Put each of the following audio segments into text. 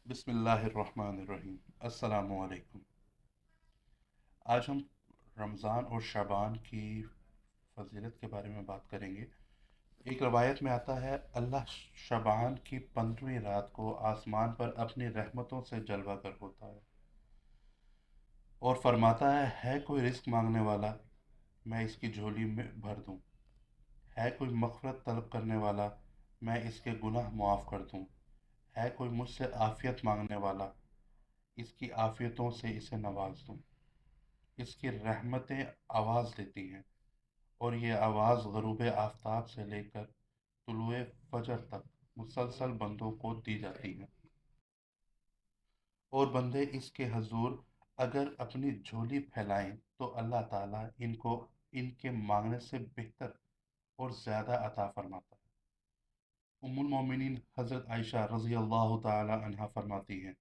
بسم اللہ الرحمن الرحیم۔ السلام علیکم۔ آج ہم رمضان اور شعبان کی فضیلت کے بارے میں بات کریں گے۔ ایک روایت میں آتا ہے اللہ شعبان کی 15ویں رات کو آسمان پر اپنی رحمتوں سے جلوہ گر ہوتا ہے اور فرماتا ہے کوئی رزق مانگنے والا، میں اس کی جھولی میں بھر دوں۔ ہے کوئی مغفرت طلب کرنے والا، میں اس کے گناہ معاف کر دوں۔ ہے کوئی مجھ سے عافیت مانگنے والا، اس کی عافیتوں سے اسے نواز دوں۔ اس کی رحمتیں آواز دیتی ہیں، اور یہ آواز غروب آفتاب سے لے کر طلوع فجر تک مسلسل بندوں کو دی جاتی ہے، اور بندے اس کے حضور اگر اپنی جھولی پھیلائیں تو اللہ تعالیٰ ان کو ان کے مانگنے سے بہتر اور زیادہ عطا فرماتا ہے۔ ام المومنین حضرت عائشہ رضی اللہ تعالی عنہا فرماتی ہیں،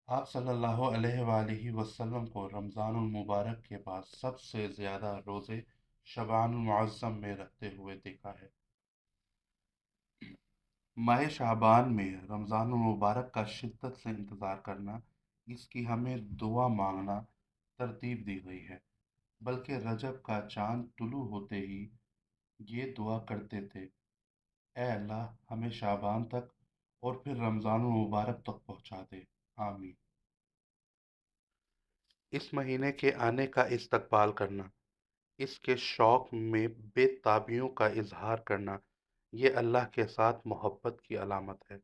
آپ صلی اللہ علیہ وآلہ وسلم کو رمضان المبارک کے بعد سب سے زیادہ روزے شعبان المعظم میں رکھتے ہوئے دیکھا ہے۔ ماہ شعبان میں رمضان المبارک کا شدت سے انتظار کرنا، اس کی ہمیں دعا مانگنا ترتیب دی گئی ہے، بلکہ رجب کا چاند طلوع ہوتے ہی یہ دعا کرتے تھے، اے اللہ ہمیں شعبان تک اور پھر رمضان المبارک تک پہنچا دے، آمین۔ اس مہینے کے آنے کا استقبال کرنا، اس کے شوق میں بے تابیوں کا اظہار کرنا، یہ اللہ کے ساتھ محبت کی علامت ہے۔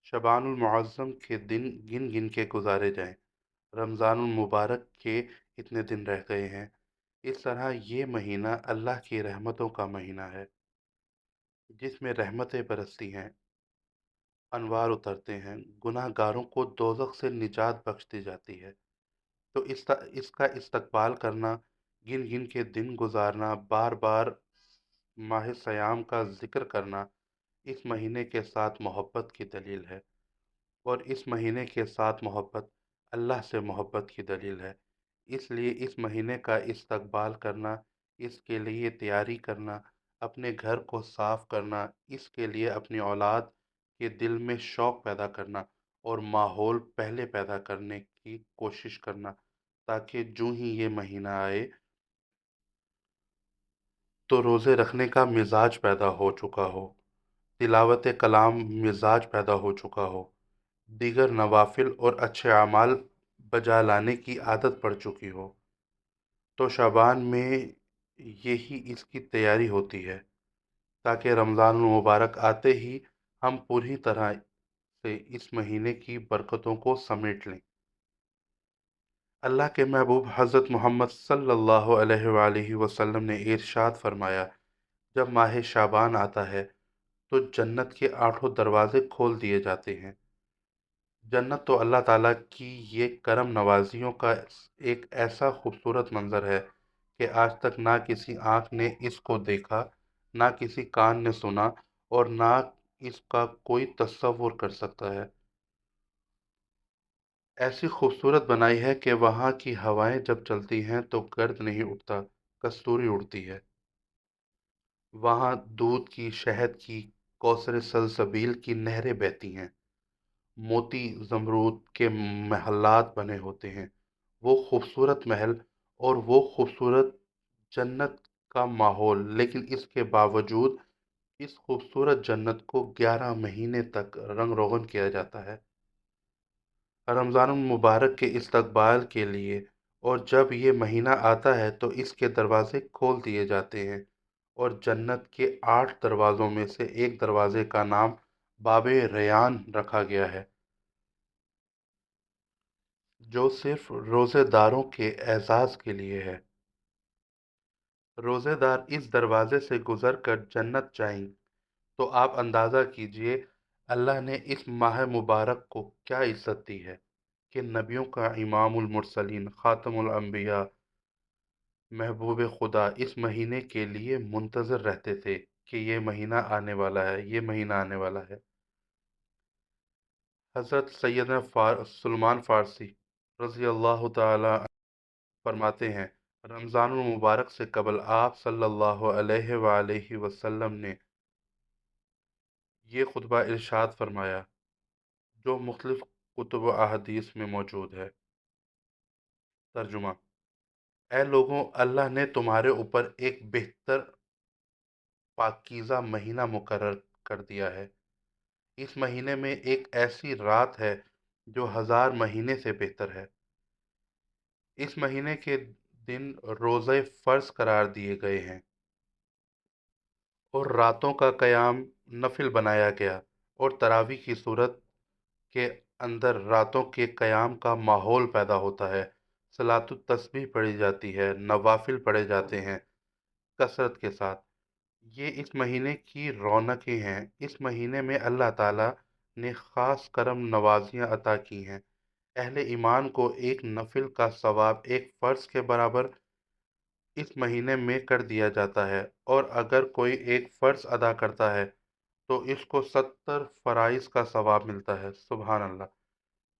شعبان المعظم کے دن گن گن کے گزارے جائیں، رمضان المبارک کے اتنے دن رہ گئے ہیں۔ اس طرح یہ مہینہ اللہ کی رحمتوں کا مہینہ ہے، جس میں رحمتیں برستی ہیں، انوار اترتے ہیں، گناہ گاروں کو دوزخ سے نجات بخش دی جاتی ہے۔ تو اس کا استقبال کرنا، گن گن کے دن گزارنا، بار بار ماہ سیام کا ذکر کرنا، اس مہینے کے ساتھ محبت کی دلیل ہے، اور اس مہینے کے ساتھ محبت اللہ سے محبت کی دلیل ہے۔ اس لیے اس مہینے کا استقبال کرنا، اس کے لیے تیاری کرنا، اپنے گھر کو صاف کرنا، اس کے لیے اپنی اولاد کے دل میں شوق پیدا کرنا اور ماحول پہلے پیدا کرنے کی کوشش کرنا، تاکہ جو ہی یہ مہینہ آئے تو روزے رکھنے کا مزاج پیدا ہو چکا ہو، تلاوت کلام مزاج پیدا ہو چکا ہو، دیگر نوافل اور اچھے اعمال بجا لانے کی عادت پڑ چکی ہو۔ تو شعبان میں یہی اس کی تیاری ہوتی ہے، تاکہ رمضان المبارک آتے ہی ہم پوری طرح سے اس مہینے کی برکتوں کو سمیٹ لیں۔ اللہ کے محبوب حضرت محمد صلی اللہ علیہ وآلہ وسلم نے ارشاد فرمایا، جب ماہ شعبان آتا ہے تو جنت کے 8 دروازے کھول دیے جاتے ہیں۔ جنت تو اللہ تعالیٰ کی یہ کرم نوازیوں کا ایک ایسا خوبصورت منظر ہے کہ آج تک نہ کسی آنکھ نے اس کو دیکھا، نہ کسی کان نے سنا، اور نہ اس کا کوئی تصور کر سکتا ہے۔ ایسی خوبصورت بنائی ہے کہ وہاں کی ہوائیں جب چلتی ہیں تو گرد نہیں اٹھتا، کستوری اڑتی ہے۔ وہاں دودھ کی، شہد کی، کوثر سلسبیل کی نہریں بہتی ہیں، موتی زمرود کے محلات بنے ہوتے ہیں۔ وہ خوبصورت محل اور وہ خوبصورت جنت کا ماحول، لیکن اس کے باوجود اس خوبصورت جنت کو 11 مہینے تک رنگ روغن کیا جاتا ہے رمضان المبارک کے استقبال کے لیے، اور جب یہ مہینہ آتا ہے تو اس کے دروازے کھول دیے جاتے ہیں، اور جنت کے 8 دروازوں میں سے ایک دروازے کا نام باب ریان رکھا گیا ہے، جو صرف روزے داروں کے اعزاز کے لیے ہے۔ روزے دار اس دروازے سے گزر کر جنت جائیں تو آپ اندازہ کیجئے اللہ نے اس ماہ مبارک کو کیا عزت دی ہے، کہ نبیوں کا امام المرسلین، خاتم الانبیاء، محبوب خدا اس مہینے کے لیے منتظر رہتے تھے کہ یہ مہینہ آنے والا ہے، یہ مہینہ آنے والا ہے۔ حضرت سیدنا سلمان فارسی رضی اللہ تعالی عنہ فرماتے ہیں، رمضان المبارک سے قبل آپ صلی اللہ علیہ وآلہ وسلم نے یہ خطبہ ارشاد فرمایا، جو مختلف کتب و احادیث میں موجود ہے۔ ترجمہ: اے لوگوں، اللہ نے تمہارے اوپر ایک بہتر پاکیزہ مہینہ مقرر کر دیا ہے۔ اس مہینے میں ایک ایسی رات ہے جو 1000 مہینے سے بہتر ہے۔ اس مہینے کے دن روزے فرض قرار دیے گئے ہیں اور راتوں کا قیام نفل بنایا گیا، اور تراویح کی صورت کے اندر راتوں کے قیام کا ماحول پیدا ہوتا ہے۔ صلاۃ التسبیح پڑھی جاتی ہے، نوافل پڑھے جاتے ہیں کثرت کے ساتھ۔ یہ اس مہینے کی رونقیں ہیں۔ اس مہینے میں اللہ تعالیٰ نے خاص کرم نوازیاں عطا کی ہیں۔ اہل ایمان کو ایک نفل کا ثواب ایک فرض کے برابر اس مہینے میں کر دیا جاتا ہے، اور اگر کوئی ایک فرض ادا کرتا ہے تو اس کو 70 فرائض کا ثواب ملتا ہے۔ سبحان اللہ!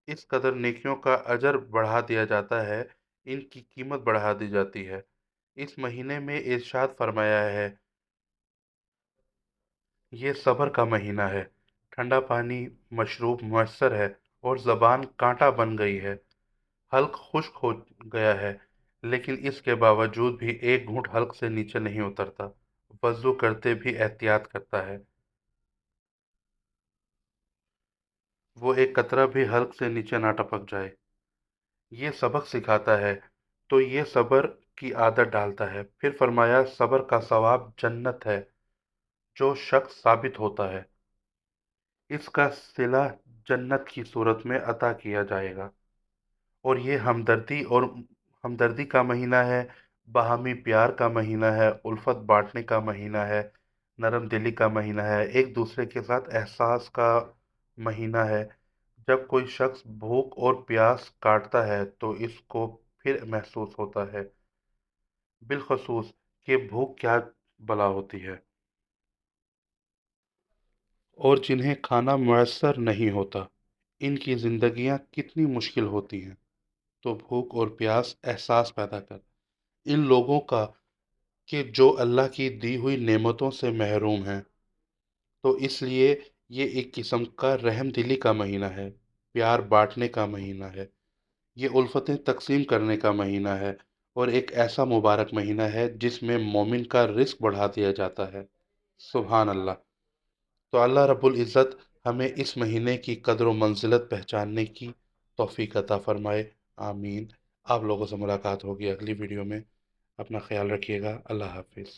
اس قدر نیکیوں کا اجر بڑھا دیا جاتا ہے، ان کی قیمت بڑھا دی جاتی ہے۔ اس مہینے میں ارشاد فرمایا ہے، یہ صبر کا مہینہ ہے، ٹھنڈا پانی مشروب میسر ہے اور زبان کانٹا بن گئی ہے، حلق خشک ہو گیا ہے، لیکن اس کے باوجود بھی ایک گھونٹ حلق سے نیچے نہیں اترتا، وضو کرتے بھی احتیاط کرتا ہے، وہ ایک قطرہ بھی حلق سے نیچے نہ ٹپک جائے۔ یہ سبق سکھاتا ہے تو یہ صبر کی عادت ڈالتا ہے۔ پھر فرمایا، صبر کا ثواب جنت ہے جو شخص ثابت ہوتا ہے، اس کا صلہ جنت کی صورت میں عطا کیا جائے گا، اور یہ ہمدردی کا مہینہ ہے، باہمی پیار کا مہینہ ہے، الفت بانٹنے کا مہینہ ہے، نرم دلی کا مہینہ ہے، ایک دوسرے کے ساتھ احساس کا مہینہ ہے۔ جب کوئی شخص بھوک اور پیاس کاٹتا ہے تو اس کو پھر محسوس ہوتا ہے بالخصوص کہ بھوک کیا بلا ہوتی ہے، اور جنہیں کھانا میسر نہیں ہوتا ان کی زندگیاں کتنی مشکل ہوتی ہیں۔ تو بھوک اور پیاس احساس پیدا کر ان لوگوں کا کہ جو اللہ کی دی ہوئی نعمتوں سے محروم ہیں، تو اس لیے یہ ایک قسم کا رحم دلی کا مہینہ ہے، پیار بانٹنے کا مہینہ ہے، یہ الفتیں تقسیم کرنے کا مہینہ ہے، اور ایک ایسا مبارک مہینہ ہے جس میں مومن کا رزق بڑھا دیا جاتا ہے۔ سبحان اللہ! تو اللہ رب العزت ہمیں اس مہینے کی قدر و منزلت پہچاننے کی توفیق عطا فرمائے۔ آمین۔ آپ لوگوں سے ملاقات ہوگی اگلی ویڈیو میں۔ اپنا خیال رکھیے گا۔ اللہ حافظ۔